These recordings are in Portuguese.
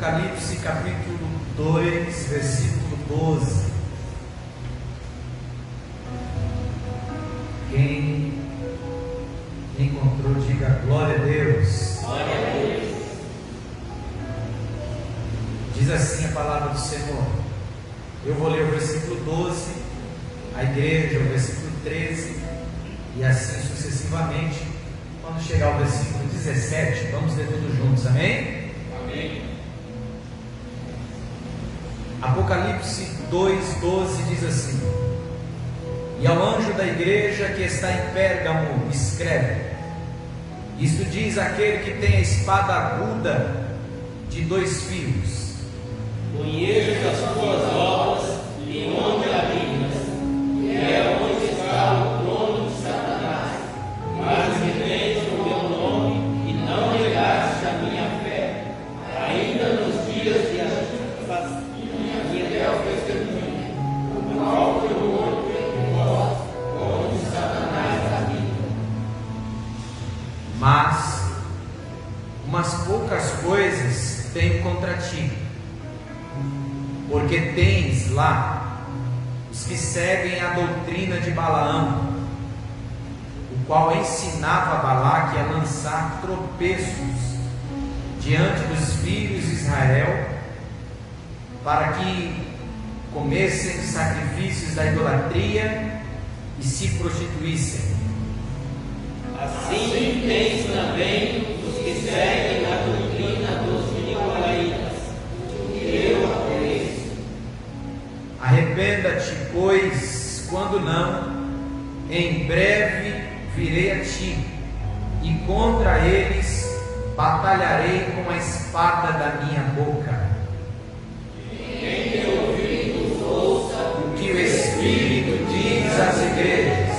Apocalipse capítulo 2, versículo 12. Quem encontrou, diga glória a Deus. Glória a Deus. Diz assim a palavra do Senhor. Eu vou ler o versículo 12, a igreja, o versículo 13, e assim sucessivamente. Quando chegar ao versículo 17, vamos ler todos juntos, amém? Amém. Apocalipse 2:12 diz assim: E ao anjo da igreja que está em Pérgamo escreve: Isto diz aquele que tem a espada aguda de 2 fios. Conheço as tuas obras e onde habitas, e é onde está o trono de Satanás, mas que tens o meu nome e não negaste a minha fé, ainda nos dias de Antipas e até o testemunho, o qual foi morto em vós, onde Satanás habita. Mas umas poucas coisas tenho contra ti, porque tens lá os que seguem a doutrina de Balaão, o qual ensinava Balaque a lançar tropeços diante dos filhos de Israel, para que comessem sacrifícios da idolatria e se prostituíssem. Assim tens também os que seguem a doutrina dos nicolaítas, que eu aborreço. Arrependa-te, pois, quando não, em breve virei a ti, e contra eles batalharei com a espada da minha boca. Quem tem ouvidos, ouça O que o Espírito diz às igrejas: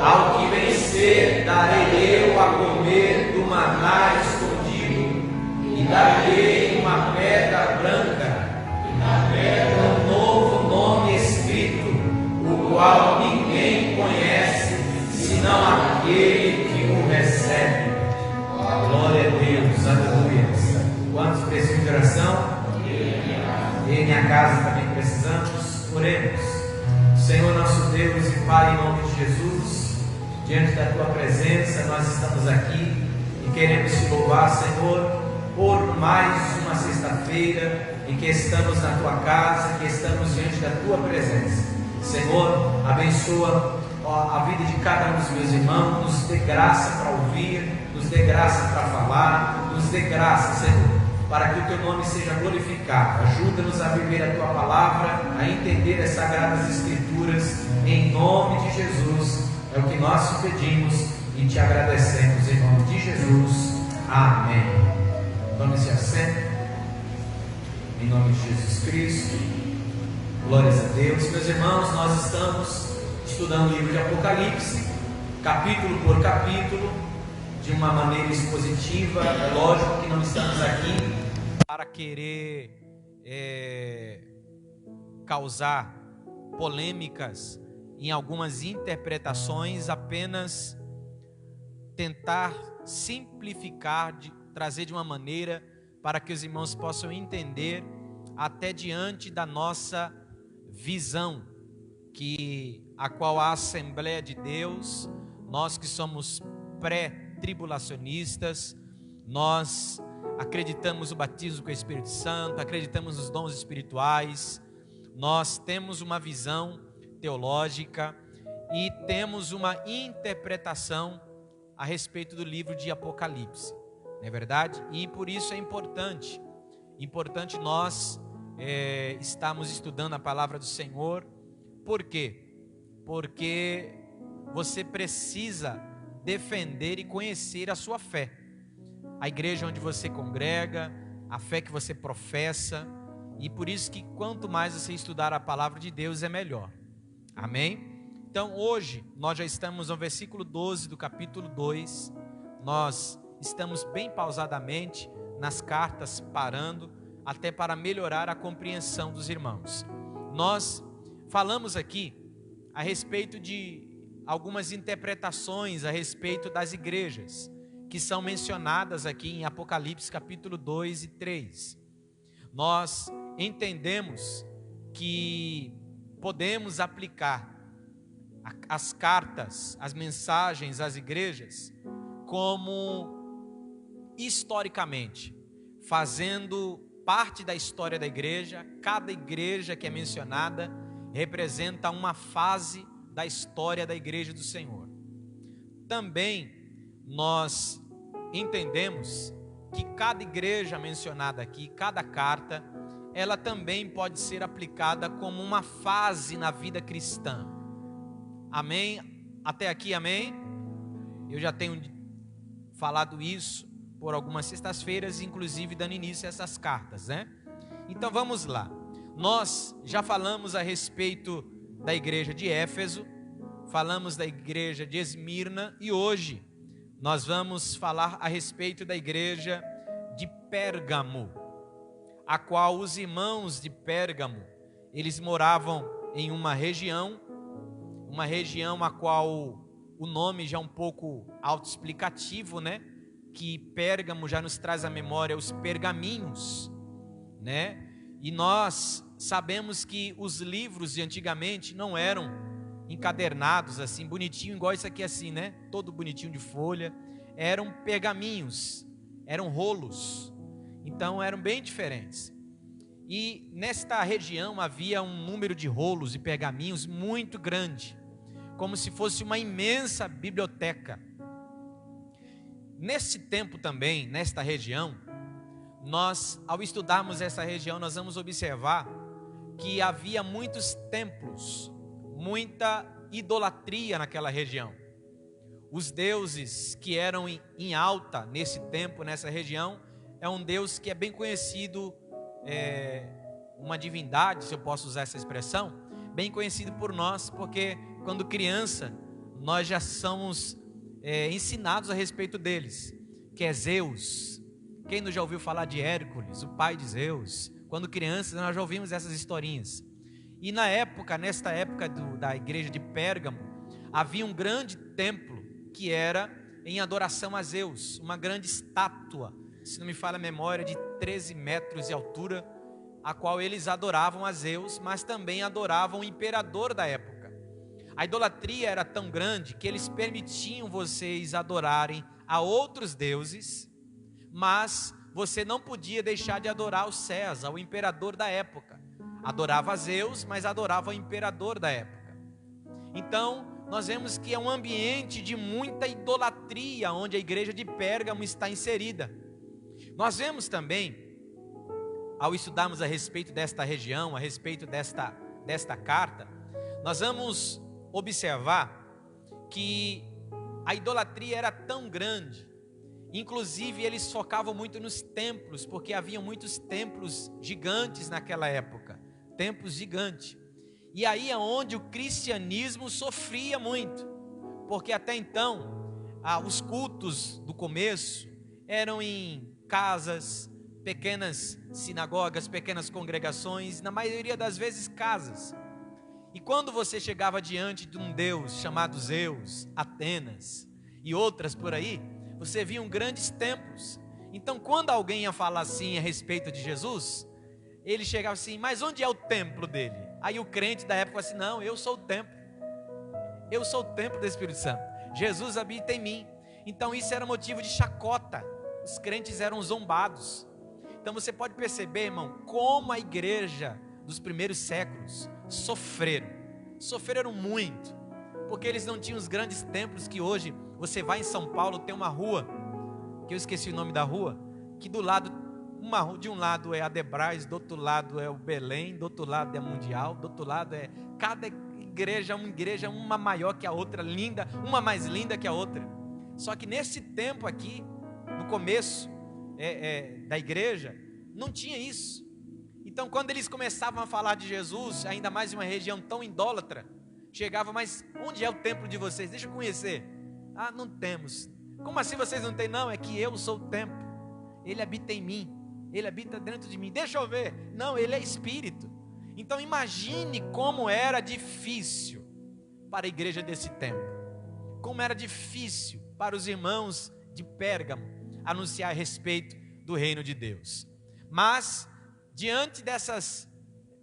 Ao que vencer, darei eu a comer do maná escondido, e darei uma pedra branca, um novo nome escrito, o qual ninguém conhece, senão aquele que o recebe. Glória a Deus, aleluia. Quantos precisam de oração? Eu e minha casa também precisamos. Oremos. Senhor nosso Deus e Pai, em nome de Jesus, diante da Tua presença, nós estamos aqui e queremos Te louvar, Senhor, por mais uma sexta-feira em que estamos na Tua casa, que estamos diante da Tua presença. Senhor, abençoa a vida de cada um dos meus irmãos, nos dê graça para ouvir, nos dê graça para falar, nos dê graça, Senhor, para que o Teu nome seja glorificado. Ajuda-nos a viver a Tua palavra, a entender as Sagradas Escrituras, em nome de Jesus. É o que nós te pedimos e te agradecemos em nome de Jesus. Amém. Tome-se assento, em nome de Jesus Cristo. Glórias a Deus. Meus irmãos, nós estamos estudando o livro de Apocalipse, capítulo por capítulo, de uma maneira expositiva. É lógico que não estamos aqui para querer causar polêmicas em algumas interpretações, apenas tentar simplificar, trazer de uma maneira para que os irmãos possam entender até diante da nossa visão, a qual a Assembleia de Deus, nós que somos pré-tribulacionistas, nós acreditamos no batismo com o Espírito Santo, acreditamos nos dons espirituais, nós temos uma visão teológica e temos uma interpretação a respeito do livro de Apocalipse, não é verdade? E por isso é importante nós estarmos estudando a palavra do Senhor. Por quê? Porque você precisa defender e conhecer a sua fé, a igreja onde você congrega, a fé que você professa, e por isso que quanto mais você estudar a palavra de Deus é melhor. Amém? Então hoje nós já estamos no versículo 12 do capítulo 2, nós estamos bem pausadamente nas cartas, parando até para melhorar a compreensão dos irmãos. Nós falamos aqui a respeito de algumas interpretações a respeito das igrejas que são mencionadas aqui em Apocalipse capítulo 2 e 3. nós entendemos que podemos aplicar as cartas, as mensagens às igrejas como historicamente, fazendo parte da história da igreja. Cada igreja que é mencionada representa uma fase da história da igreja do Senhor. Também nós entendemos que cada igreja mencionada aqui, cada carta, ela também pode ser aplicada como uma fase na vida cristã. Amém? Até aqui, amém? Eu já tenho falado isso por algumas sextas-feiras, inclusive dando início a essas cartas, né? Então vamos lá. Nós já falamos a respeito da igreja de Éfeso, falamos da igreja de Esmirna e hoje nós vamos falar a respeito da igreja de Pérgamo, a qual os irmãos de Pérgamo, eles moravam em uma região a qual o nome já é um pouco autoexplicativo, né? Que Pérgamo já nos traz à memória os pergaminhos, né? E nós sabemos que os livros de antigamente não eram encadernados assim, bonitinho, igual isso aqui assim, né? Todo bonitinho de folha. Eram pergaminhos, eram rolos. Então eram bem diferentes. E nesta região havia um número de rolos e pergaminhos muito grande, como se fosse uma imensa biblioteca. Nesse tempo também, nesta região, nós, ao estudarmos essa região, nós vamos observar que havia muitos templos, muita idolatria naquela região. Os deuses que eram em alta nesse tempo, nessa região, é um Deus que é bem conhecido, uma divindade, se eu posso usar essa expressão, bem conhecido por nós, porque quando criança, nós já somos ensinados a respeito deles, que é Zeus. Quem não já ouviu falar de Hércules, o pai de Zeus? Quando crianças, nós já ouvimos essas historinhas. E nesta época da igreja de Pérgamo, havia um grande templo que era em adoração a Zeus, uma grande estátua, se não me falha a memória, de 13 metros de altura, a qual eles adoravam a Zeus, mas também adoravam o imperador da época. A idolatria era tão grande que eles permitiam vocês adorarem a outros deuses, mas você não podia deixar de adorar o César, o imperador da época. Adorava a Zeus, mas adorava o imperador da época. Então, nós vemos que é um ambiente de muita idolatria, onde a igreja de Pérgamo está inserida. Nós vemos também, ao estudarmos a respeito desta região, a respeito desta carta, nós vamos observar que a idolatria era tão grande, inclusive eles focavam muito nos templos, porque havia muitos templos gigantes naquela época, templos gigantes. E aí é onde o cristianismo sofria muito, porque até então os cultos do começo eram em casas, pequenas sinagogas, pequenas congregações, na maioria das vezes casas. E quando você chegava diante de um deus chamado Zeus, Atenas e outras por aí, você via grandes templos. Então quando alguém ia falar assim a respeito de Jesus, ele chegava assim, mas onde é o templo dele? Aí o crente da época falava assim, não, eu sou o templo. Eu sou o templo do Espírito Santo. Jesus habita em mim. Então isso era motivo de chacota. Os crentes eram zombados. Então você pode perceber, irmão, como a igreja dos primeiros séculos sofreram muito, porque eles não tinham os grandes templos que hoje você vai em São Paulo, tem uma rua, que eu esqueci o nome da rua, que do lado, de um lado é Adebrais, do outro lado é o Belém, do outro lado é Mundial, do outro lado é cada igreja, uma maior que a outra, linda, uma mais linda que a outra. Só que nesse tempo aqui, no começo da igreja, não tinha isso. Então quando eles começavam a falar de Jesus, ainda mais em uma região tão idólatra, chegava, mas onde é o templo de vocês? Deixa eu conhecer. Ah, não temos. Como assim vocês não têm? Não, é que eu sou o templo. Ele habita em mim. Ele habita dentro de mim. Deixa eu ver. Não, ele é espírito. Então imagine como era difícil para a igreja desse tempo. Como era difícil para os irmãos de Pérgamo anunciar a respeito do reino de Deus. Mas diante dessas,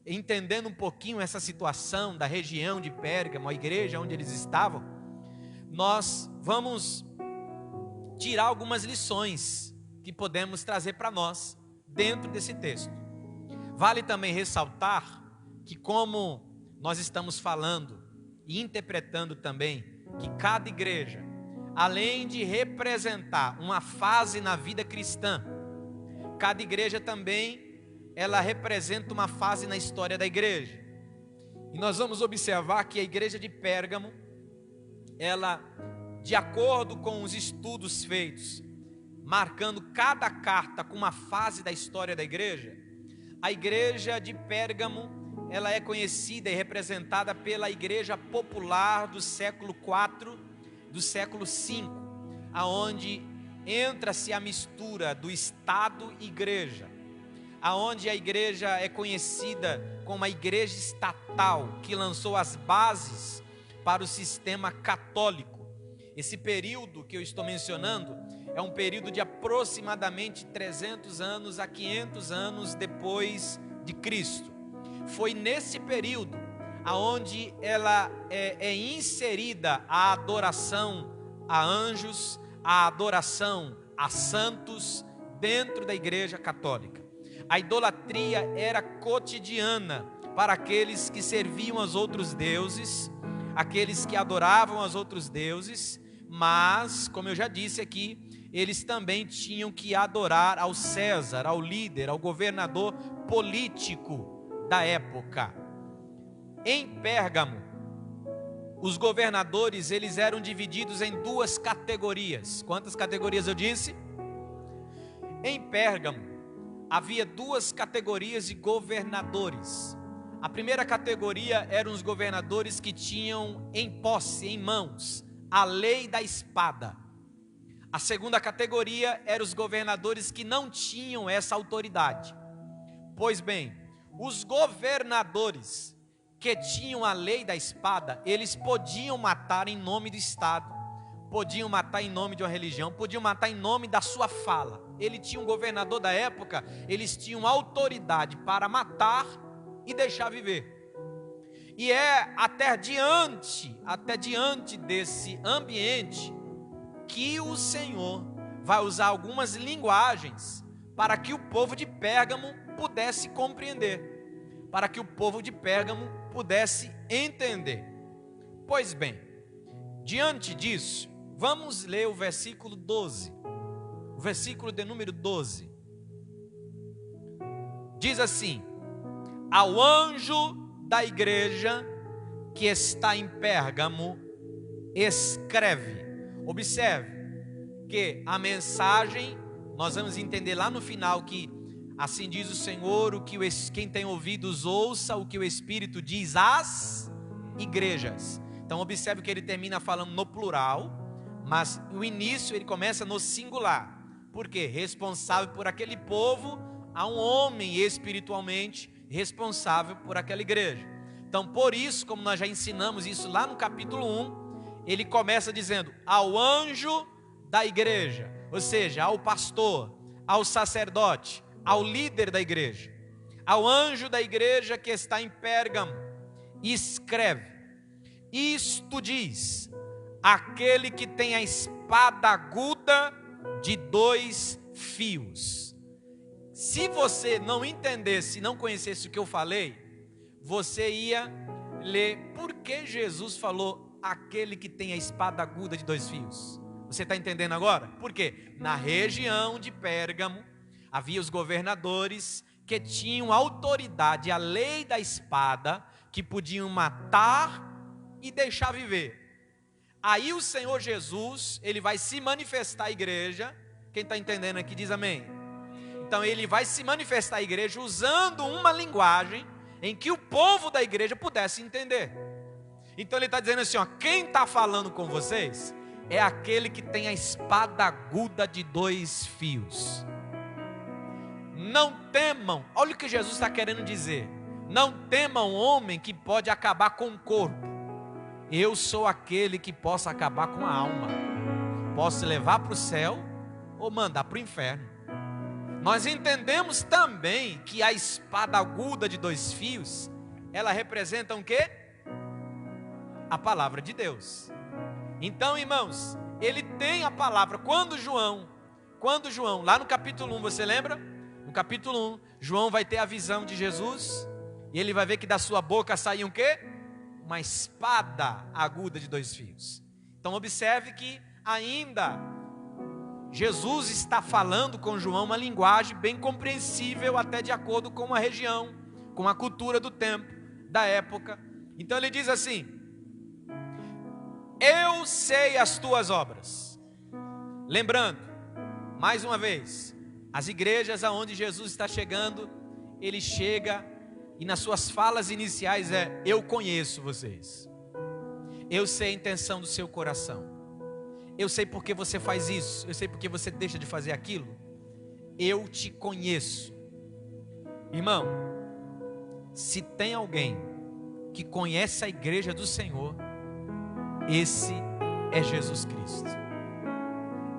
entendendo um pouquinho essa situação da região de Pérgamo, a igreja onde eles estavam, nós vamos tirar algumas lições que podemos trazer para nós dentro desse texto. Vale também ressaltar que, como nós estamos falando e interpretando também, que cada igreja, além de representar uma fase na vida cristã, cada igreja também, ela representa uma fase na história da igreja. E nós vamos observar que a igreja de Pérgamo, ela, de acordo com os estudos feitos, marcando cada carta com uma fase da história da igreja, a igreja de Pérgamo, ela é conhecida e representada pela igreja popular do século IV, do século V, aonde entra-se a mistura do Estado e igreja, aonde a igreja é conhecida como a igreja estatal, que lançou as bases para o sistema católico. Esse período que eu estou mencionando é um período de aproximadamente 300 anos a 500 anos depois de Cristo. Foi nesse período aonde ela é inserida a adoração a anjos, a adoração a santos dentro da igreja católica. A idolatria era cotidiana para aqueles que serviam aos outros deuses, aqueles que adoravam aos outros deuses, mas, como eu já disse aqui, eles também tinham que adorar ao César, ao líder, ao governador político da época. Em Pérgamo, os governadores, eles eram divididos em duas categorias. Quantas categorias eu disse? Em Pérgamo, havia duas categorias de governadores. A primeira categoria eram os governadores que tinham em posse, em mãos, a lei da espada. A segunda categoria eram os governadores que não tinham essa autoridade. Pois bem, os governadores que tinham a lei da espada, eles podiam matar em nome do Estado, podiam matar em nome de uma religião, podiam matar em nome da sua fala. Ele tinha um governador da época, eles tinham autoridade para matar e deixar viver. E é até diante desse ambiente que o Senhor vai usar algumas linguagens para que o povo de Pérgamo pudesse compreender, para que o povo de Pérgamo pudesse entender. Pois bem, diante disso, vamos ler o versículo 12, o versículo de número 12, diz assim: ao anjo da igreja que está em Pérgamo, escreve. Observe que a mensagem, nós vamos entender lá no final que assim diz o Senhor, quem tem ouvidos ouça o que o Espírito diz às igrejas. Então observe que ele termina falando no plural, mas o início ele começa no singular. Por quê? Responsável por aquele povo, há um homem espiritualmente responsável por aquela igreja. Então por isso, como nós já ensinamos isso lá no capítulo 1, ele começa dizendo ao anjo da igreja, ou seja, ao pastor, ao sacerdote, ao líder da igreja, ao anjo da igreja que está em Pérgamo, escreve: isto diz aquele que tem a espada aguda de 2 fios. Se você não entendesse, não conhecesse o que eu falei, você ia ler por que Jesus falou aquele que tem a espada aguda de 2 fios. Você está entendendo agora? Por quê? Na região de Pérgamo havia os governadores que tinham autoridade, a lei da espada, que podiam matar e deixar viver. Aí o Senhor Jesus, ele vai se manifestar à igreja. Quem está entendendo aqui diz amém. Então ele vai se manifestar à igreja usando uma linguagem em que o povo da igreja pudesse entender. Então ele está dizendo assim, ó, quem está falando com vocês é aquele que tem a espada aguda de 2 fios. Não temam, olha o que Jesus está querendo dizer. Não temam homem que pode acabar com o corpo. Eu sou aquele que possa acabar com a alma. Posso levar para o céu ou mandar para o inferno. Nós entendemos também que a espada aguda de 2 fios, ela representa o quê? A palavra de Deus. Então, irmãos, ele tem a palavra. Quando João, lá no capítulo 1, você lembra? No capítulo 1, João vai ter a visão de Jesus, e ele vai ver que da sua boca saía o quê? Uma espada aguda de 2 fios. Então observe que ainda Jesus está falando com João uma linguagem bem compreensível, até de acordo com a região, com a cultura do tempo, da época. Então ele diz assim: eu sei as tuas obras. Lembrando, mais uma vez, as igrejas aonde Jesus está chegando, ele chega e nas suas falas iniciais eu conheço vocês. Eu sei a intenção do seu coração. Eu sei porque você faz isso. Eu sei porque você deixa de fazer aquilo. Eu te conheço. Irmão, se tem alguém que conhece a igreja do Senhor, esse é Jesus Cristo.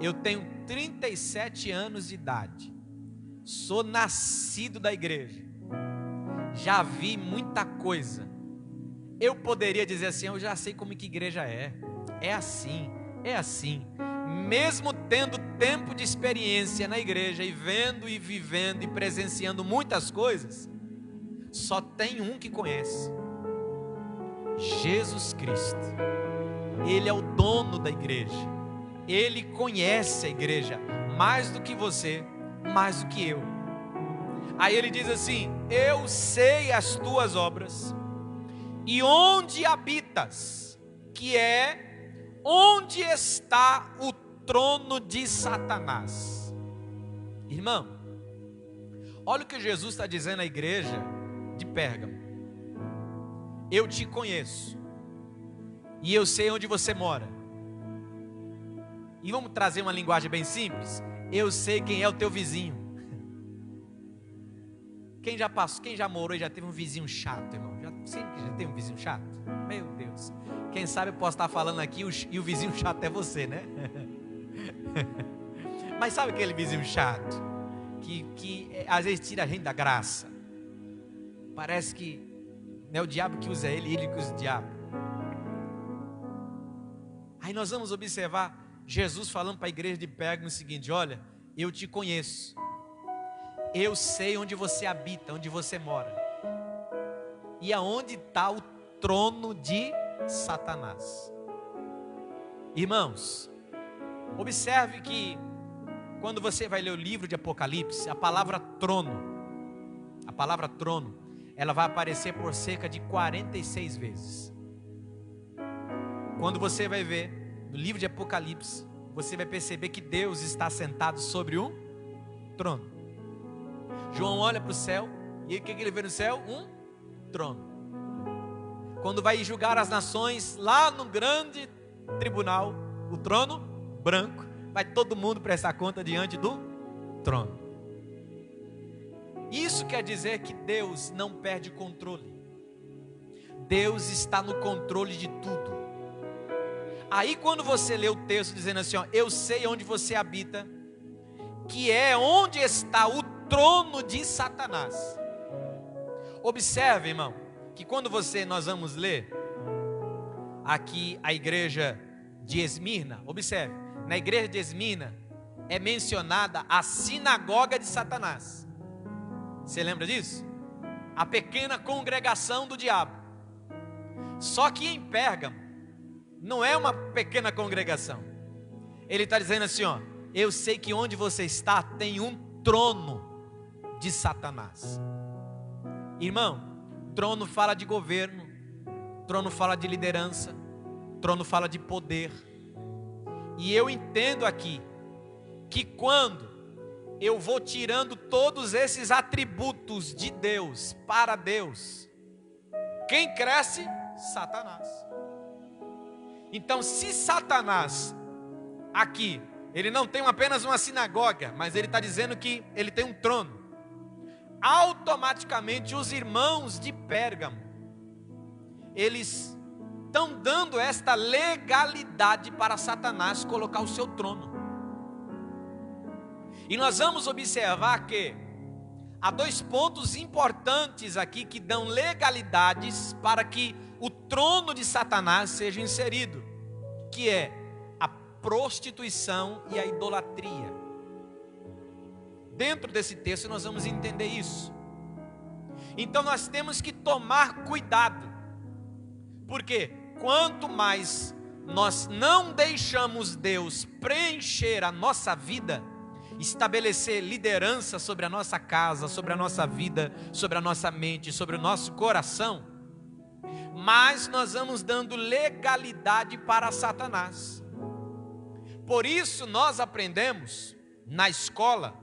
Eu tenho 37 anos de idade. Sou nascido da igreja. Já vi muita coisa. Eu poderia dizer assim: eu já sei como que igreja é. É assim, é assim. Mesmo tendo tempo de experiência na igreja e vendo e vivendo e presenciando muitas coisas, só tem um que conhece: Jesus Cristo. Ele é o dono da igreja. Ele conhece a igreja mais do que você, mais do que eu. Aí ele diz assim: eu sei as tuas obras e onde habitas, que é onde está o trono de Satanás. Irmão, olha o que Jesus está dizendo à igreja de Pérgamo: eu te conheço e eu sei onde você mora. E vamos trazer uma linguagem bem simples: eu sei quem é o teu vizinho. Quem já passou, quem já morou e já teve um vizinho chato, irmão? Sempre já teve um vizinho chato? Meu Deus. Quem sabe eu posso estar falando aqui e o vizinho chato é você, né? Mas sabe aquele vizinho chato que às vezes tira a gente da graça? Parece que não é o diabo que usa ele que usa o diabo. Aí nós vamos observar Jesus falando para a igreja de Pérgamo o seguinte: olha, eu te conheço. Eu sei onde você habita, onde você mora. E aonde está o trono de Satanás. Irmãos, observe que quando você vai ler o livro de Apocalipse, a palavra trono, ela vai aparecer por cerca de 46 vezes. Quando você vai ver no livro de Apocalipse, você vai perceber que Deus está sentado sobre um trono. João olha para o céu, e o que ele vê no céu? Um trono. Quando vai julgar as nações, lá no grande tribunal, o trono branco, vai todo mundo prestar conta diante do trono. Isso quer dizer que Deus não perde controle. Deus está no controle de tudo. Aí quando você lê o texto dizendo assim, ó, eu sei onde você habita, que é onde está o trono de Satanás. Observe, irmão, que quando nós vamos ler aqui a igreja de Esmirna, observe, na igreja de Esmirna é mencionada a sinagoga de Satanás. Você lembra disso? A pequena congregação do diabo. Só que em Pérgamo não é uma pequena congregação. Ele está dizendo assim, ó, eu sei que onde você está tem um trono de Satanás. Irmão, trono fala de governo, trono fala de liderança, trono fala de poder. E eu entendo aqui que quando eu vou tirando todos esses atributos de Deus para Deus, quem cresce? Satanás. Então, se Satanás aqui, ele não tem apenas uma sinagoga, mas ele está dizendo que ele tem um trono, automaticamente os irmãos de Pérgamo, eles estão dando esta legalidade para Satanás colocar o seu trono. E nós vamos observar que há dois pontos importantes aqui que dão legalidades para que o trono de Satanás seja inserido, que é a prostituição e a idolatria. Dentro desse texto nós vamos entender isso. Então nós temos que tomar cuidado, porque quanto mais nós não deixamos Deus preencher a nossa vida, estabelecer liderança sobre a nossa casa, sobre a nossa vida, sobre a nossa mente, sobre o nosso coração, mas nós vamos dando legalidade para Satanás. Por isso nós aprendemos na escola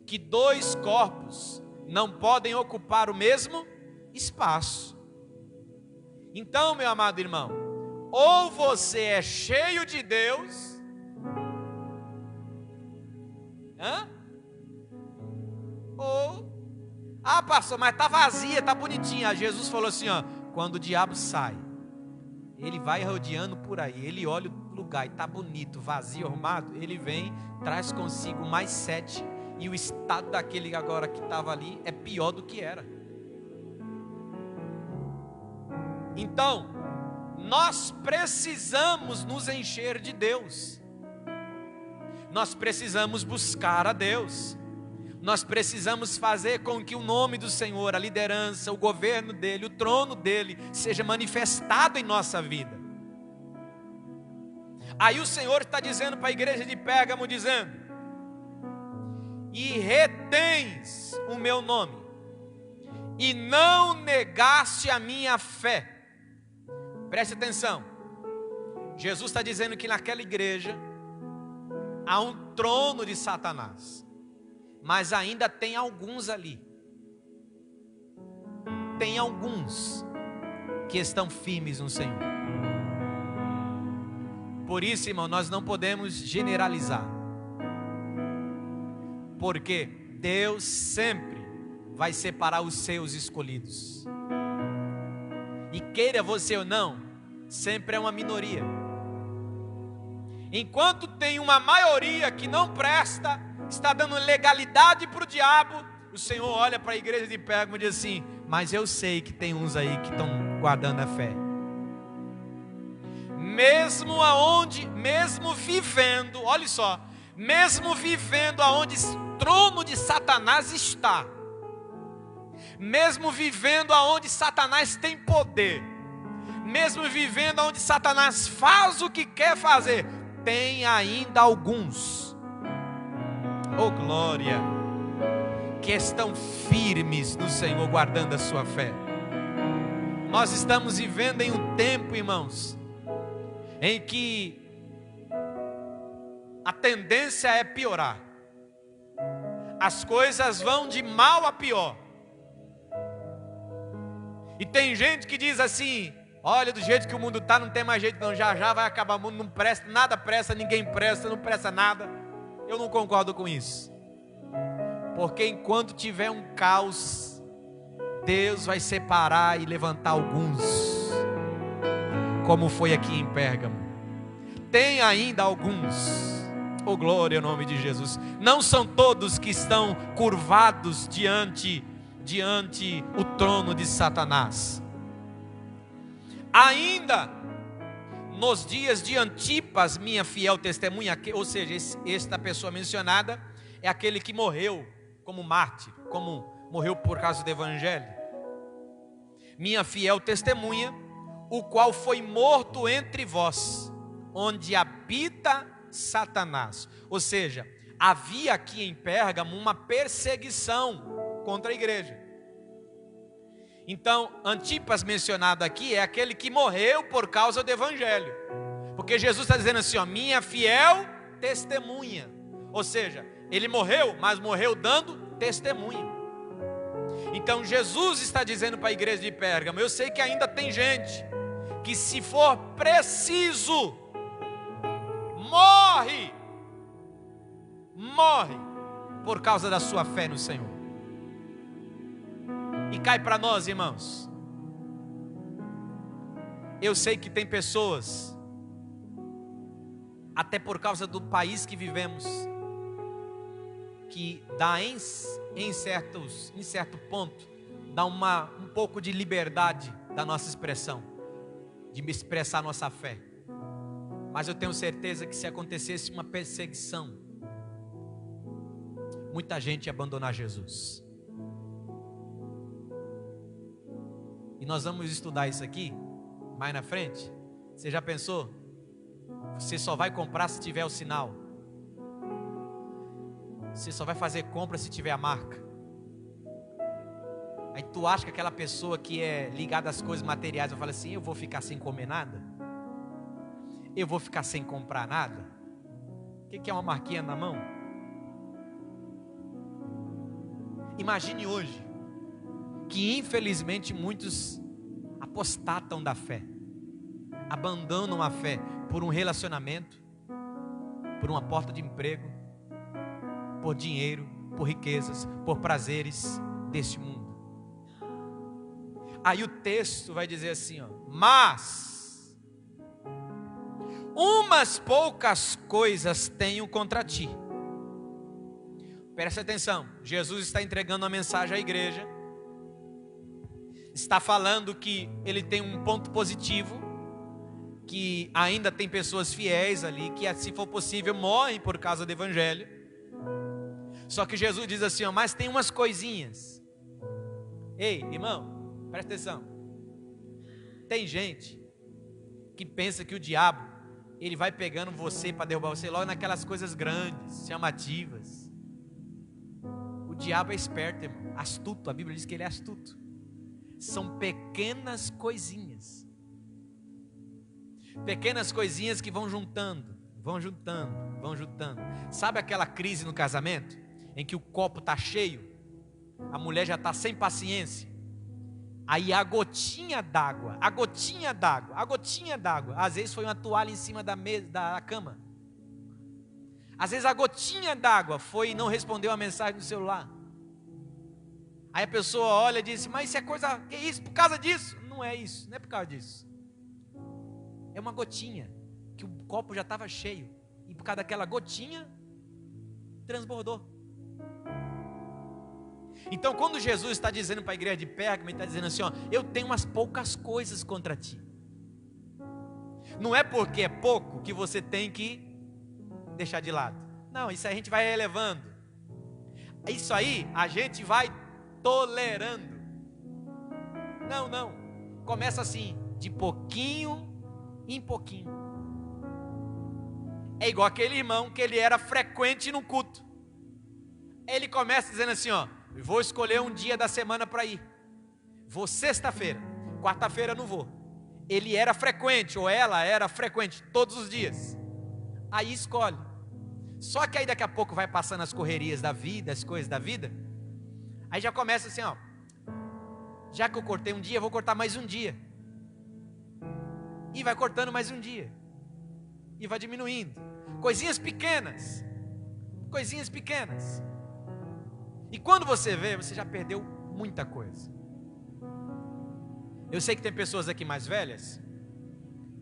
que dois corpos não podem ocupar o mesmo espaço. Então, meu amado irmão, ou você é cheio de Deus, pastor, mas está vazia, está bonitinha. Jesus falou assim, ó, quando o diabo sai, ele vai rodeando por aí, ele olha o lugar e está bonito, vazio, arrumado, ele vem, traz consigo mais 7, e o estado daquele agora que estava ali é pior do que era. Então, nós precisamos nos encher de Deus, nós precisamos buscar a Deus, nós precisamos fazer com que o nome do Senhor, a liderança, o governo dele, o trono dele, seja manifestado em nossa vida. Aí o Senhor está dizendo para a igreja de Pérgamo, dizendo: e retens o meu nome, e não negaste a minha fé. Preste atenção, Jesus está dizendo que naquela igreja há um trono de Satanás, mas ainda tem alguns ali, tem alguns que estão firmes no Senhor. Por isso, irmão, nós não podemos generalizar, porque Deus sempre vai separar os seus escolhidos, e queira você ou não, sempre é uma minoria. Enquanto tem uma maioria que não presta, está dando legalidade para o diabo, o Senhor olha para a igreja de Pérgamo e diz assim: mas eu sei que tem uns aí que estão guardando a fé, mesmo vivendo, olha só, mesmo vivendo aonde o trono de Satanás está, mesmo vivendo aonde Satanás tem poder, mesmo vivendo aonde Satanás faz o que quer fazer, tem ainda alguns, oh glória, que estão firmes no Senhor, guardando a sua fé. Nós estamos vivendo em um tempo, irmãos, em que a tendência é piorar, as coisas vão de mal a pior, e tem gente que diz assim: olha, do jeito que o mundo está, não tem mais jeito não, já já vai acabar o mundo, não presta, nada presta, ninguém presta, não presta nada. Eu não concordo com isso, porque enquanto tiver um caos, Deus vai separar e levantar alguns, como foi aqui em Pérgamo. Tem ainda alguns, oh glória ao nome de Jesus. Não são todos que estão curvados diante o trono de Satanás. Ainda nos dias de Antipas, minha fiel testemunha, ou seja, esta pessoa mencionada é aquele que morreu como mártir, como morreu por causa do evangelho. Minha fiel testemunha, o qual foi morto entre vós, onde habita Satanás. Ou seja, havia aqui em Pérgamo uma perseguição contra a igreja. Então, Antipas mencionado aqui é aquele que morreu por causa do evangelho, porque Jesus está dizendo assim, ó, minha fiel testemunha, ou seja, ele morreu, mas morreu dando testemunho. Então Jesus está dizendo para a igreja de Pérgamo: eu sei que ainda tem gente que, se for preciso, morre por causa da sua fé no Senhor. E cai para nós, irmãos, eu sei que tem pessoas, até por causa do país que vivemos, que dá em certo ponto, dá um pouco de liberdade da nossa expressão, de expressar a nossa fé. Mas eu tenho certeza que se acontecesse uma perseguição, muita gente ia abandonar Jesus. E nós vamos estudar isso aqui mais na frente. Você já pensou? Você só vai comprar se tiver o sinal. Você só vai fazer compra se tiver a marca. Aí tu acha que aquela pessoa que é ligada às coisas materiais vai falar assim: eu vou ficar sem comer nada? Eu vou ficar sem comprar nada? O que é uma marquinha na mão? Imagine hoje que infelizmente muitos apostatam da fé, abandonam a fé por um relacionamento, por uma porta de emprego, por dinheiro, por riquezas, por prazeres deste mundo. Aí o texto vai dizer assim, ó: mas umas poucas coisas tenho contra ti. Presta atenção, Jesus está entregando uma mensagem à igreja, está falando que ele tem um ponto positivo, que ainda tem pessoas fiéis ali, que se for possível morrem por causa do evangelho. Só que Jesus diz assim, ó: mas tem umas coisinhas. Ei, irmão, presta atenção. Tem gente que pensa que o diabo, ele vai pegando você para derrubar você logo naquelas coisas grandes, chamativas. O diabo é esperto, irmão, astuto. A Bíblia diz que ele é astuto. São pequenas coisinhas. Pequenas coisinhas que vão juntando, vão juntando, vão juntando. Sabe aquela crise no casamento, em que o copo está cheio, a mulher já está sem paciência, aí a gotinha d'água, às vezes foi uma toalha em cima da mesa, da cama, às vezes a gotinha d'água foi e não respondeu a mensagem do celular. Aí a pessoa olha e diz: mas isso é coisa, que é isso, por causa disso? Não é isso, não é por causa disso. É uma gotinha, que o copo já estava cheio, e por causa daquela gotinha, transbordou. Então quando Jesus está dizendo para a igreja de Pérgamo, ele está dizendo assim, ó: eu tenho umas poucas coisas contra ti. Não é porque é pouco que você tem que deixar de lado. Não, isso aí a gente vai elevando. Isso aí a gente vai tolerando. Não. Começa assim, de pouquinho em pouquinho. É igual aquele irmão que ele era frequente no culto. Ele começa dizendo assim, ó: vou escolher um dia da semana para ir. Vou sexta-feira, quarta-feira não vou. Ele era frequente, ou ela era frequente, todos os dias. Aí escolhe. Só que aí daqui a pouco vai passando as correrias da vida, as coisas da vida. Aí já começa assim, ó: já que eu cortei um dia, eu vou cortar mais um dia. E vai cortando mais um dia. E vai diminuindo. Coisinhas pequenas. Coisinhas pequenas. E quando você vê, você já perdeu muita coisa. Eu sei que tem pessoas aqui mais velhas,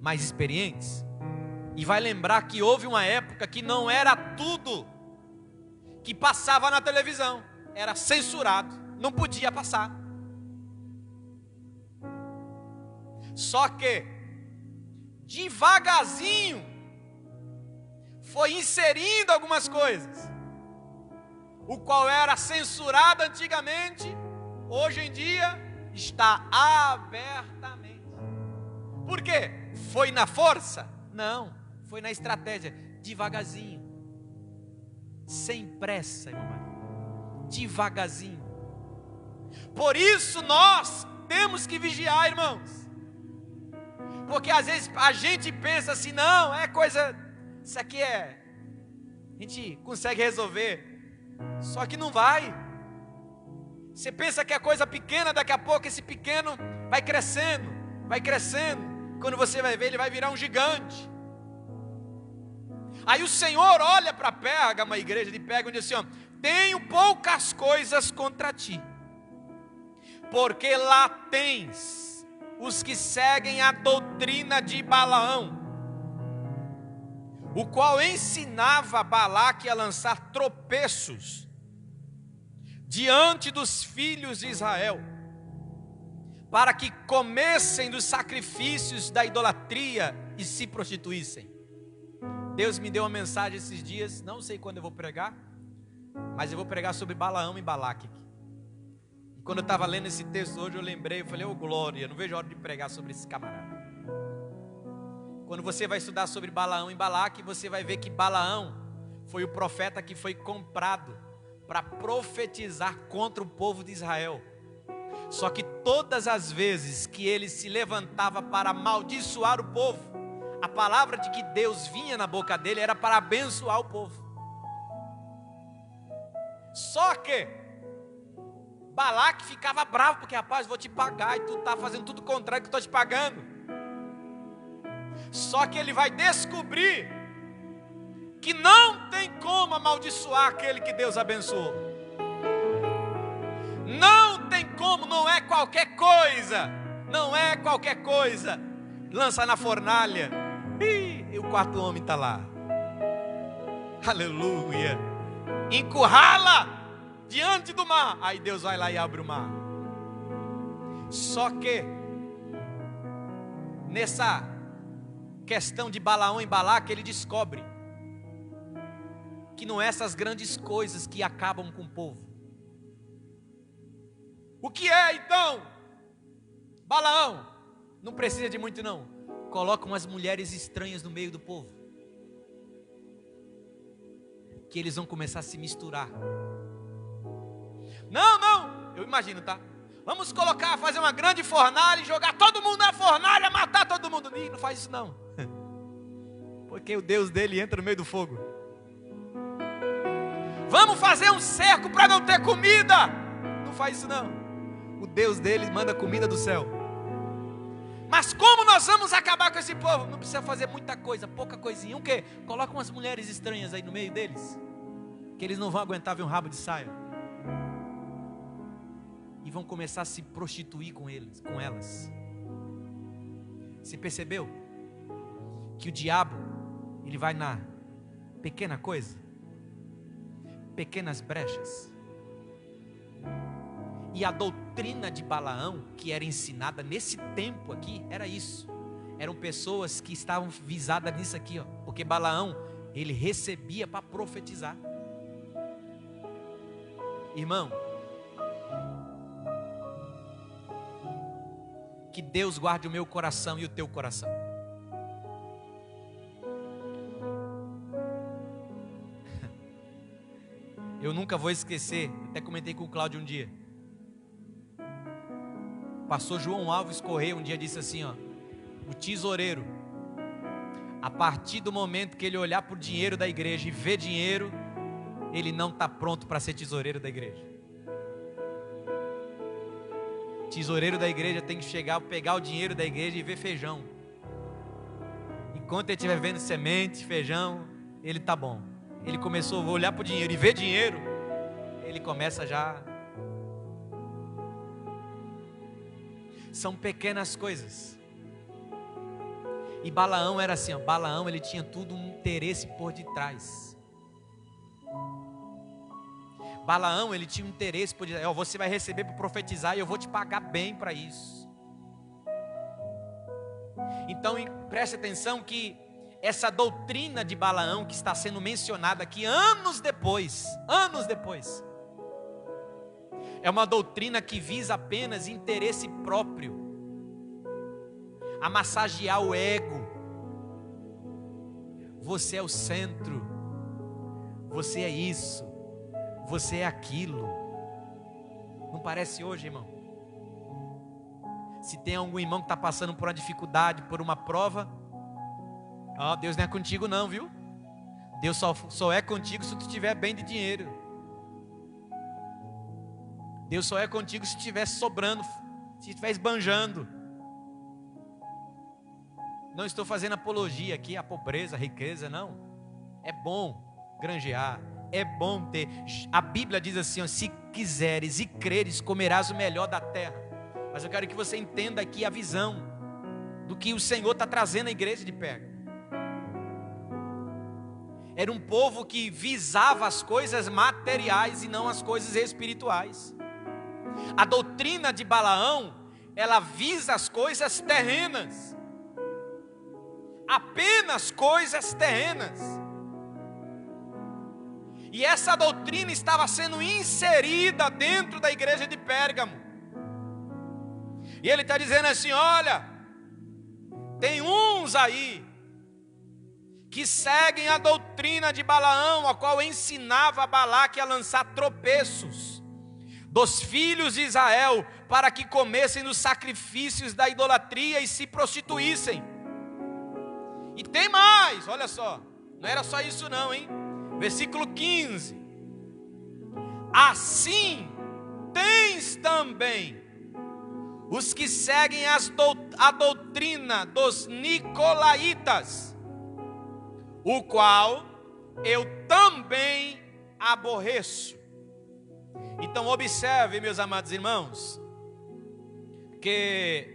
mais experientes, e vai lembrar que houve uma época que não era tudo que passava na televisão. Era censurado, não podia passar. Só que devagarzinho foi inserindo algumas coisas, o qual era censurado antigamente, hoje em dia está abertamente. Por quê? Foi na força? Não, foi na estratégia, devagarzinho, sem pressa, irmão, devagarzinho. Por isso nós temos que vigiar, irmãos, porque às vezes a gente pensa assim, não, é coisa, isso aqui a gente consegue resolver, só que não vai. Você pensa que é coisa pequena, daqui a pouco esse pequeno vai crescendo, quando você vai ver, ele vai virar um gigante. Aí o Senhor olha para Pérgamo, a igreja de Pérgamo, e diz assim, ó: tenho poucas coisas contra ti, porque lá tens os que seguem a doutrina de Balaão, o qual ensinava Balaque a lançar tropeços diante dos filhos de Israel, para que comessem dos sacrifícios da idolatria e se prostituíssem. Deus me deu uma mensagem esses dias, não sei quando eu vou pregar, mas eu vou pregar sobre Balaão e Balaque. E quando eu estava lendo esse texto hoje, eu lembrei, eu falei, ô glória, não vejo a hora de pregar sobre esse camarada. Quando você vai estudar sobre Balaão e Balaque, você vai ver que Balaão foi o profeta que foi comprado para profetizar contra o povo de Israel. Só que todas as vezes que ele se levantava para amaldiçoar o povo, a palavra de que Deus vinha na boca dele era para abençoar o povo. Só que Balaque ficava bravo, porque rapaz, vou te pagar e tu está fazendo tudo contrário que eu estou te pagando. Só que ele vai descobrir que não tem como amaldiçoar aquele que Deus abençoou. Não tem como, não é qualquer coisa. Não é qualquer coisa. Lança na fornalha. E o quarto homem está lá. Aleluia. Encurrala diante do mar. Aí Deus vai lá e abre o mar. Só que nessa questão de Balaão e Balaque, ele descobre que não é essas grandes coisas que acabam com o povo. O que é então? Balaão, não precisa de muito não. Coloca umas mulheres estranhas no meio do povo, que eles vão começar a se misturar. Não, eu imagino, tá? Vamos colocar, fazer uma grande fornalha e jogar todo mundo na fornalha, matar todo mundo. Não faz isso não, porque o Deus dele entra no meio do fogo. Vamos fazer um cerco para não ter comida. Não faz isso não. O Deus deles manda comida do céu. Mas como nós vamos acabar com esse povo? Não precisa fazer muita coisa, pouca coisinha. O quê? Coloca umas mulheres estranhas aí no meio deles, que eles não vão aguentar ver um rabo de saia. E vão começar a se prostituir com elas. Você percebeu? Que o diabo, ele vai na pequena coisa, pequenas brechas. E a doutrina de Balaão, que era ensinada nesse tempo aqui, era isso. Eram pessoas que estavam visadas nisso aqui, ó. Porque Balaão, ele recebia para profetizar. Irmão, que Deus guarde o meu coração e o teu coração. Eu nunca vou esquecer, até comentei com o Cláudio um dia. Pastor João Alves Correia um dia disse assim, ó: o tesoureiro, a partir do momento que ele olhar para o dinheiro da igreja e ver dinheiro, ele não está pronto para ser tesoureiro da igreja. Tesoureiro da igreja tem que chegar, pegar o dinheiro da igreja e ver feijão. Enquanto ele estiver vendo semente, feijão, ele está bom. Ele começou a olhar para o dinheiro e ver dinheiro, ele começa já. São pequenas coisas. E Balaão era assim, ó, Balaão ele tinha tudo um interesse por detrás. Balaão ele tinha um interesse por detrás. Você vai receber para profetizar e eu vou te pagar bem para isso. Então preste atenção que essa doutrina de Balaão que está sendo mencionada aqui anos depois, é uma doutrina que visa apenas interesse próprio, a massagear o ego. Você é o centro, você é isso, você é aquilo. Não parece hoje, irmão? Se tem algum irmão que está passando por uma dificuldade, por uma prova, ó, Deus não é contigo não, viu? Deus só é contigo se tu estiver bem de dinheiro. Deus só é contigo se estiver sobrando, se estiver esbanjando. Não estou fazendo apologia aqui à pobreza, à riqueza, não. É bom granjear, é bom ter. A Bíblia diz assim, ó, se quiseres e creres, comerás o melhor da terra. Mas eu quero que você entenda aqui a visão do que o Senhor está trazendo à igreja de Pérgamo. era um povo que visava as coisas materiais e não as coisas espirituais. A doutrina de Balaão, ela visa as coisas terrenas, apenas coisas terrenas. E essa doutrina estava sendo inserida dentro da igreja de Pérgamo. E ele está dizendo assim: olha, tem uns aí que seguem a doutrina de Balaão, a qual ensinava a Balaque a lançar tropeços dos filhos de Israel, para que comessem dos sacrifícios da idolatria e se prostituíssem. E tem mais, olha só, não era só isso não, hein? Versículo 15: assim tens também os que seguem a doutrina dos nicolaítas, o qual eu também aborreço. Então observe, meus amados irmãos, que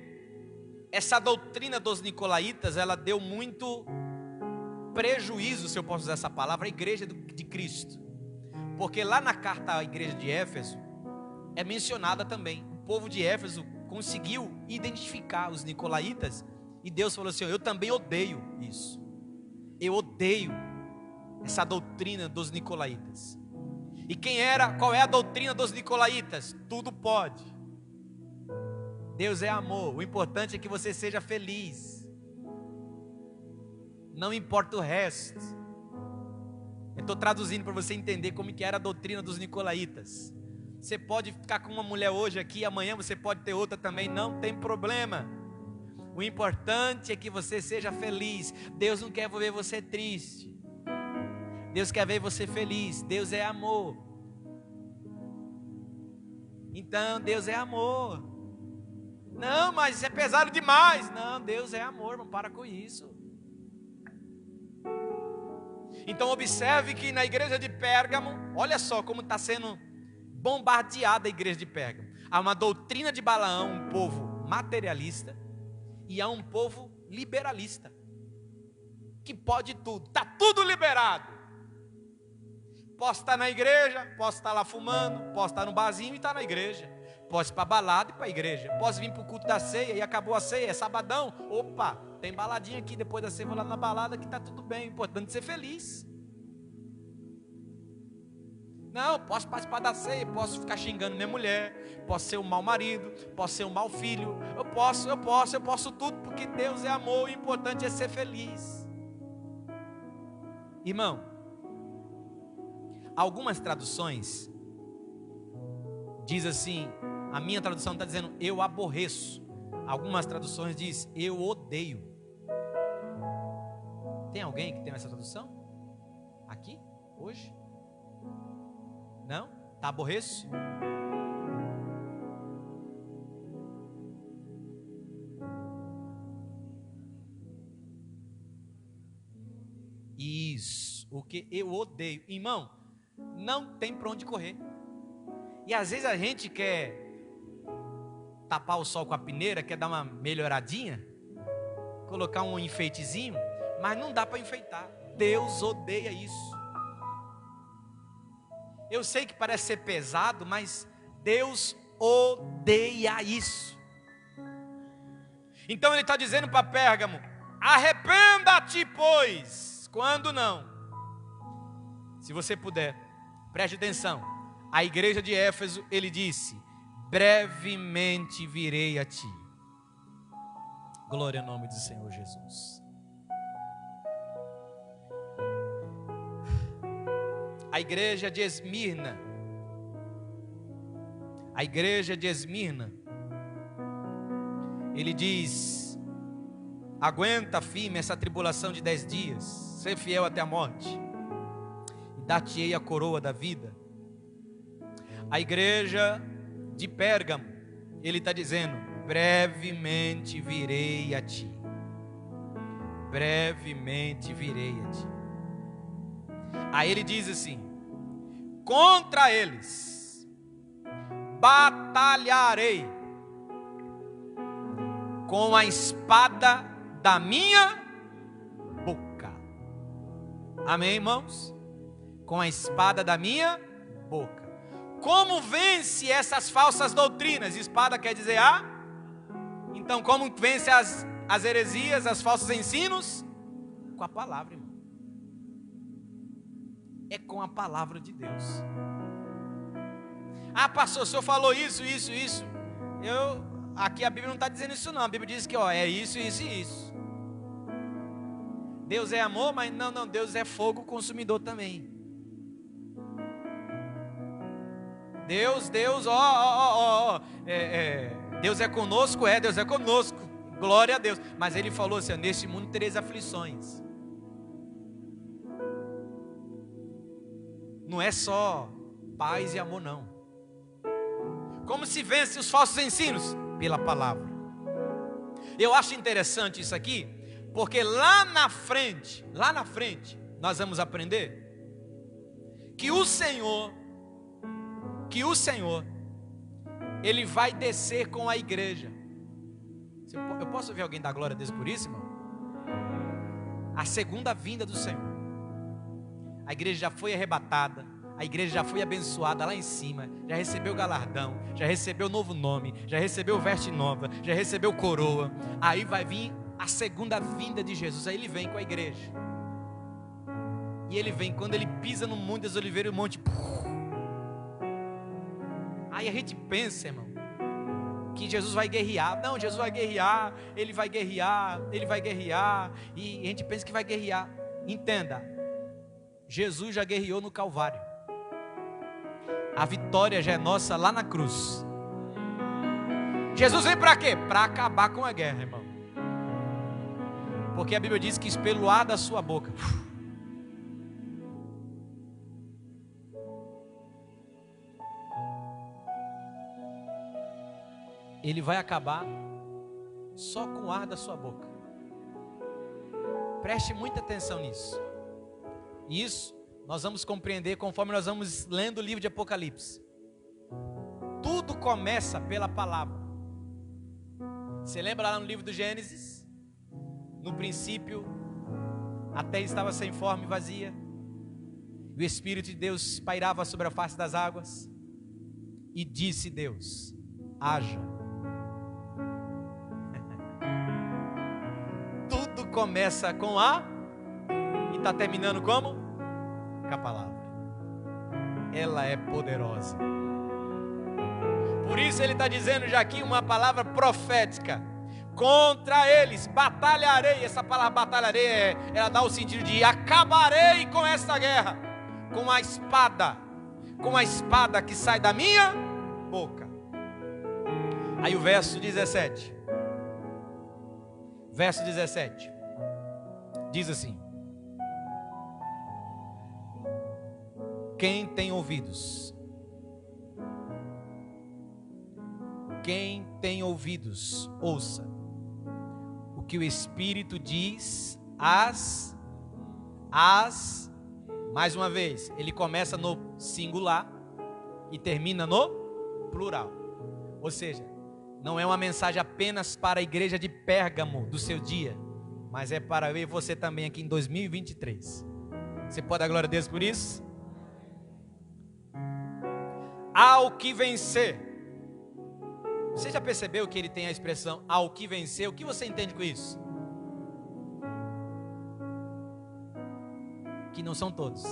essa doutrina dos nicolaítas, ela deu muito prejuízo, se eu posso usar essa palavra, à igreja de Cristo. Porque lá na carta à igreja de Éfeso, é mencionada também, o povo de Éfeso conseguiu identificar os nicolaítas, e Deus falou assim: eu também odeio isso. Eu odeio essa doutrina dos nicolaítas. E qual é a doutrina dos nicolaítas? Tudo pode. Deus é amor, o importante é que você seja feliz. Não importa o resto. Eu estou traduzindo para você entender como que era a doutrina dos nicolaítas. Você pode ficar com uma mulher hoje aqui, amanhã você pode ter outra também, não tem problema. O importante é que você seja feliz. Deus não quer ver você triste. Deus quer ver você feliz. Deus é amor. Então, Deus é amor. Não, mas isso é pesado demais. Não, Deus é amor, irmão, para com isso. Então observe que na igreja de Pérgamo, olha só como está sendo bombardeada a igreja de Pérgamo. Há uma doutrina de Balaão, um povo materialista, e há um povo liberalista, que pode tudo, está tudo liberado. Posso estar na igreja, posso estar lá fumando, posso estar no barzinho e estar na igreja. Posso ir para a balada e para a igreja. Posso vir para o culto da ceia e acabou a ceia, é sabadão. Opa, tem baladinha aqui, depois da ceia vou lá na balada que está tudo bem. O importante é ser feliz. Não, posso participar da ceia, posso ficar xingando minha mulher, posso ser um mau marido, posso ser um mau filho. Eu posso tudo, porque Deus é amor, o importante é ser feliz. Irmão, algumas traduções diz assim, a minha tradução está dizendo eu aborreço. Algumas traduções diz eu odeio. Tem alguém que tem essa tradução? Aqui? Hoje? Não? Tá aborreço? Isso, o que eu odeio. Irmão, não tem para onde correr. E às vezes a gente quer tapar o sol com a peneira, quer dar uma melhoradinha, colocar um enfeitezinho, mas não dá para enfeitar. Deus odeia isso. Eu sei que parece ser pesado, mas Deus odeia isso. Então ele está dizendo para Pérgamo: arrependa-te, pois. Quando não? Se você puder, preste atenção. A igreja de Éfeso, ele disse: brevemente virei a ti. Glória ao nome do Senhor Jesus. A igreja de Esmirna, ele diz: aguenta firme essa tribulação de 10 dias, ser fiel até a morte, e dar-te-ei a coroa da vida. A igreja de Pérgamo, ele está dizendo: brevemente virei a ti, brevemente virei a ti. Aí ele diz assim: contra eles batalharei com a espada da minha boca. Amém, irmãos? Com a espada da minha boca. Como vence essas falsas doutrinas? Espada quer dizer Então, como vence as heresias, as falsos ensinos? Com a palavra, irmão. É com a palavra de Deus. Pastor, o senhor falou isso. Aqui a Bíblia não está dizendo isso não. A Bíblia diz que é isso e isso. Deus é amor, mas não, Deus é fogo consumidor também. Deus é conosco, Deus é conosco, glória a Deus. Mas Ele falou assim: neste mundo tereis aflições. Não é só paz e amor, não. Como se vence os falsos ensinos? Pela palavra. Eu acho interessante isso aqui, porque lá na frente, nós vamos aprender que o Senhor, Ele vai descer com a igreja. Eu posso ouvir alguém dar glória a Deus por isso, irmão? A segunda vinda do Senhor. A igreja já foi arrebatada, a igreja já foi abençoada lá em cima, já recebeu galardão, já recebeu novo nome, já recebeu veste nova, já recebeu coroa. Aí vai vir a segunda vinda de Jesus. Aí Ele vem com a igreja. E Ele vem, quando Ele pisa no Monte das Oliveiras, o monte... Aí a gente pensa, irmão, que Jesus vai guerrear. Não, Jesus vai guerrear, Ele vai guerrear. E a gente pensa que vai guerrear. Entenda, Jesus já guerreou no Calvário. A vitória já é nossa lá na cruz. Jesus vem para quê? Para acabar com a guerra, irmão. Porque a Bíblia diz que pelo ar da sua boca, Ele vai acabar só com o ar da sua boca. Preste muita atenção nisso. Isso nós vamos compreender conforme nós vamos lendo o livro de Apocalipse. Tudo começa pela palavra. Você lembra lá no livro do Gênesis? No princípio, a terra estava sem forma e vazia, e o Espírito de Deus pairava sobre a face das águas. E disse Deus: haja. Tudo começa com e está terminando como? Com a palavra. Ela é poderosa. Por isso Ele está dizendo já aqui uma palavra profética. Contra eles batalharei. Essa palavra batalharei, ela dá o sentido de acabarei com essa guerra, com a espada que sai da minha boca. Aí o verso 17 diz assim: quem tem ouvidos, ouça o que o Espírito diz mais uma vez, ele começa no singular e termina no plural. Ou seja, não é uma mensagem apenas para a igreja de Pérgamo do seu dia, mas é para eu e você também aqui em 2023. Você pode dar glória a Deus por isso? Ao que vencer. Você já percebeu que ele tem a expressão ao que vencer? O que você entende com isso? Que não são todos.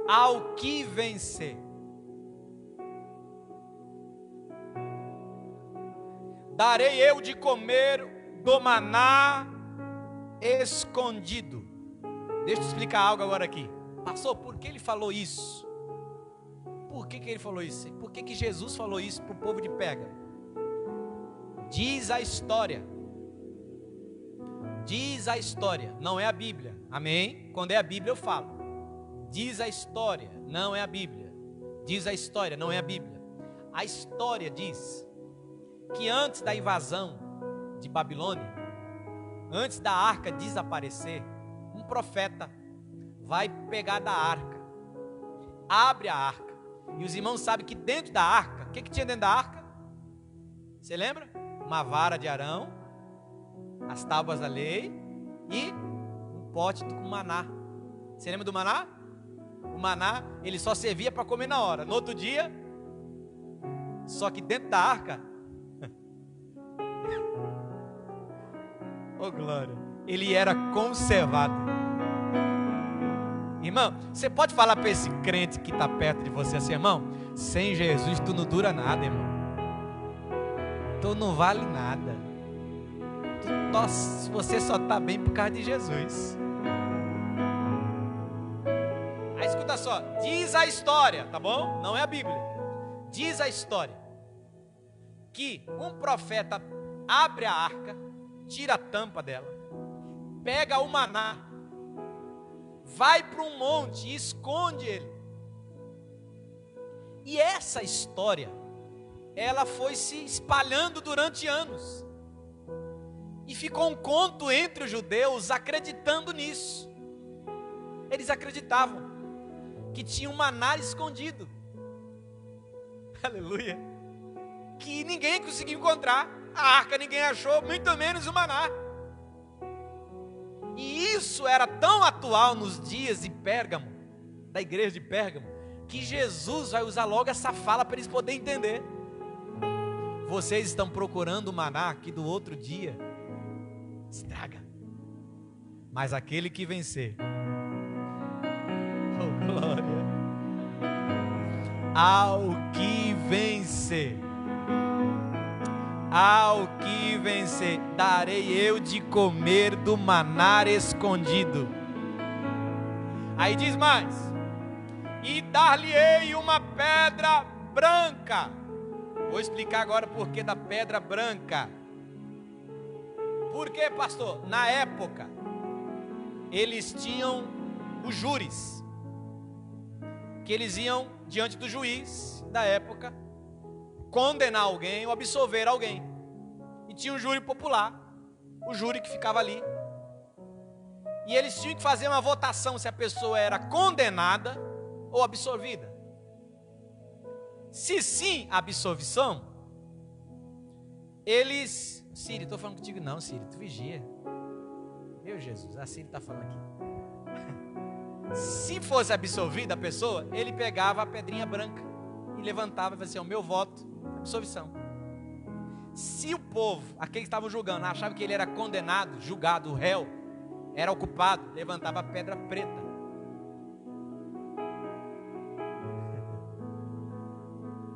Ao que vencer. Darei eu de comer do maná escondido. Deixa eu explicar algo agora aqui. Pastor, por que ele falou isso? Por que ele falou isso? Por que Jesus falou isso para o povo de Pérgamo? Diz a história. Não é a Bíblia. Amém? Quando é a Bíblia eu falo. Diz a história, não é a Bíblia. Diz a história, não é a Bíblia. A história diz que antes da invasão de Babilônia, antes da arca desaparecer, um profeta vai pegar da arca, abre a arca, e os irmãos sabem que dentro da arca, o que tinha dentro da arca? Você lembra? Uma vara de Arão, as tábuas da lei e pote com maná. Você lembra do maná? O maná, ele só servia para comer na hora. No outro dia, só que dentro da arca, oh glória, ele era conservado. Irmão, você pode falar para esse crente que está perto de você assim, irmão, sem Jesus tu não dura nada, irmão. Tu não vale nada. Você só está bem por causa de Jesus. Aí escuta só, diz a história, tá bom? Não é a Bíblia. Diz a história que um profeta abre a arca, tira a tampa dela, pega o maná, vai para um monte e esconde ele. E essa história, ela foi se espalhando durante anos. E ficou um conto entre os judeus acreditando nisso. Eles acreditavam que tinha um maná escondido. Aleluia. Que ninguém conseguiu encontrar. A arca ninguém achou, muito menos o maná. E isso era tão atual nos dias de Pérgamo, da igreja de Pérgamo, que Jesus vai usar logo essa fala para eles poderem entender. Vocês estão procurando o maná que do outro dia estraga, mas aquele que vencer, oh glória, ao que vencer, darei eu de comer do maná escondido. Aí diz mais: e dar-lhe-ei uma pedra branca. Vou explicar agora por que da pedra branca. Por quê, pastor? Na época, eles tinham os júris, que eles iam diante do juiz da época, condenar alguém ou absolver alguém. E tinha um júri popular, o júri que ficava ali. E eles tinham que fazer uma votação se a pessoa era condenada ou absolvida. Se sim, a absolvição, eles... Sírio, estou falando contigo não, Sírio, tu vigia. Meu Jesus, a Sírio está falando aqui. Se fosse absolvida a pessoa, ele pegava a pedrinha branca e levantava e fazia assim, o meu voto, absolvição. Se o povo, aqueles que estavam julgando, achavam que ele era condenado, julgado, o réu, era o culpado, levantava a pedra preta.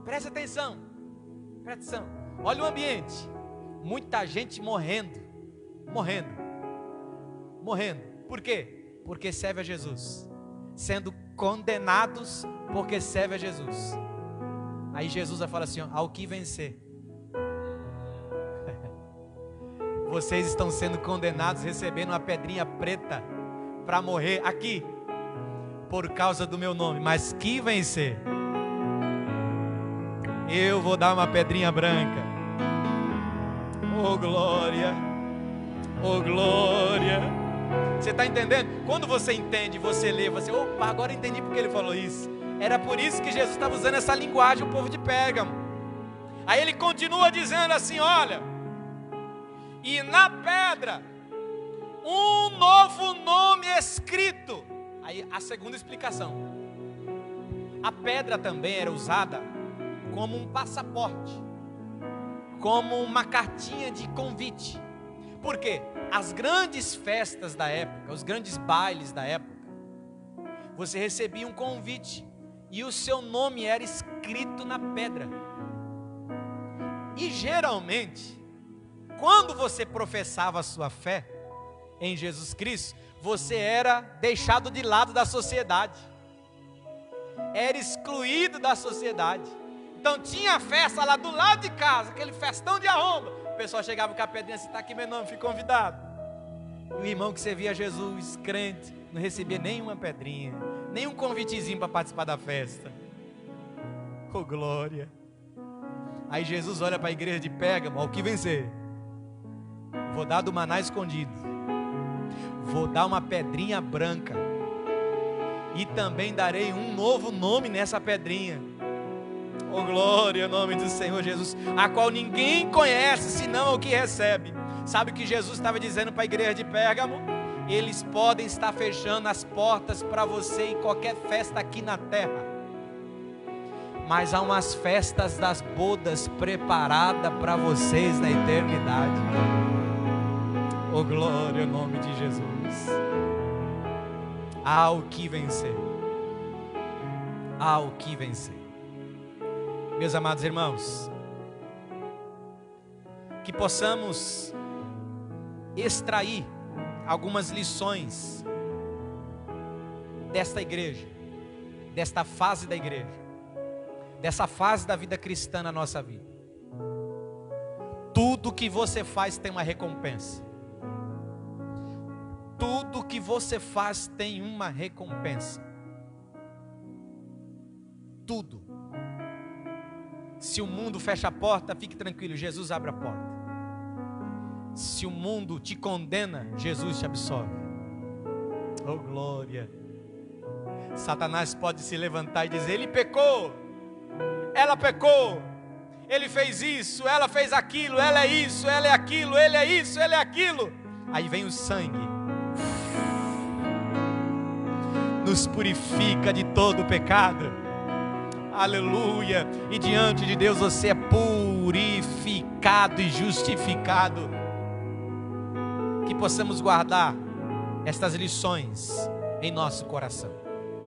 Presta atenção, presta atenção. Olha o ambiente. Muita gente morrendo. Por quê? Porque serve a Jesus. Sendo condenados porque serve a Jesus. Aí Jesus vai falar assim, ó, ao que vencer. Vocês estão sendo condenados, recebendo uma pedrinha preta para morrer aqui, por causa do meu nome. Mas que vencer, eu vou dar uma pedrinha branca. Oh glória, oh glória. Você está entendendo? Quando você entende, você lê, você, opa, agora entendi porque ele falou isso. Era por isso que Jesus estava usando essa linguagem, o povo de Pérgamo. Aí ele continua dizendo assim, olha, e na pedra, um novo nome escrito. Aí a segunda explicação. A pedra também era usada como um passaporte, como uma cartinha de convite. Por quê? As grandes festas da época, os grandes bailes da época, você recebia um convite e o seu nome era escrito na pedra. E geralmente, quando você professava a sua fé em Jesus Cristo, você era deixado de lado da sociedade, era excluído da sociedade. Então tinha festa lá do lado de casa, aquele festão de arromba. O pessoal chegava com a pedrinha assim, está aqui meu nome, fui convidado. E o irmão que servia a Jesus, crente, não recebia nenhuma pedrinha, nenhum convitezinho para participar da festa. Oh glória. Aí Jesus olha para a igreja de Pérgamo, ao que vencer, vou dar do maná escondido, vou dar uma pedrinha branca, e também darei um novo nome nessa pedrinha. Oh glória, em nome do Senhor Jesus, a qual ninguém conhece, senão o que recebe. Sabe o que Jesus estava dizendo para a igreja de Pérgamo? Eles podem estar fechando as portas para você em qualquer festa aqui na terra, mas há umas festas das bodas preparadas para vocês na eternidade. Oh, glória ao nome de Jesus. Há o que vencer. Há o que vencer. Meus amados irmãos, que possamos extrair algumas lições desta igreja, desta fase da igreja, dessa fase da vida cristã na nossa vida. Tudo que você faz tem uma recompensa. Tudo que você faz tem uma recompensa. Tudo. Se o mundo fecha a porta, fique tranquilo, Jesus abre a porta. Se o mundo te condena, Jesus te absolve. Oh, glória. Satanás pode se levantar e dizer: ele pecou, ela pecou, ele fez isso, ela fez aquilo, ela é isso, ela é aquilo, ele é isso, ele é aquilo. Aí vem o sangue, nos purifica de todo o pecado. Aleluia. E diante de Deus você é purificado e justificado. Que possamos guardar estas lições em nosso coração.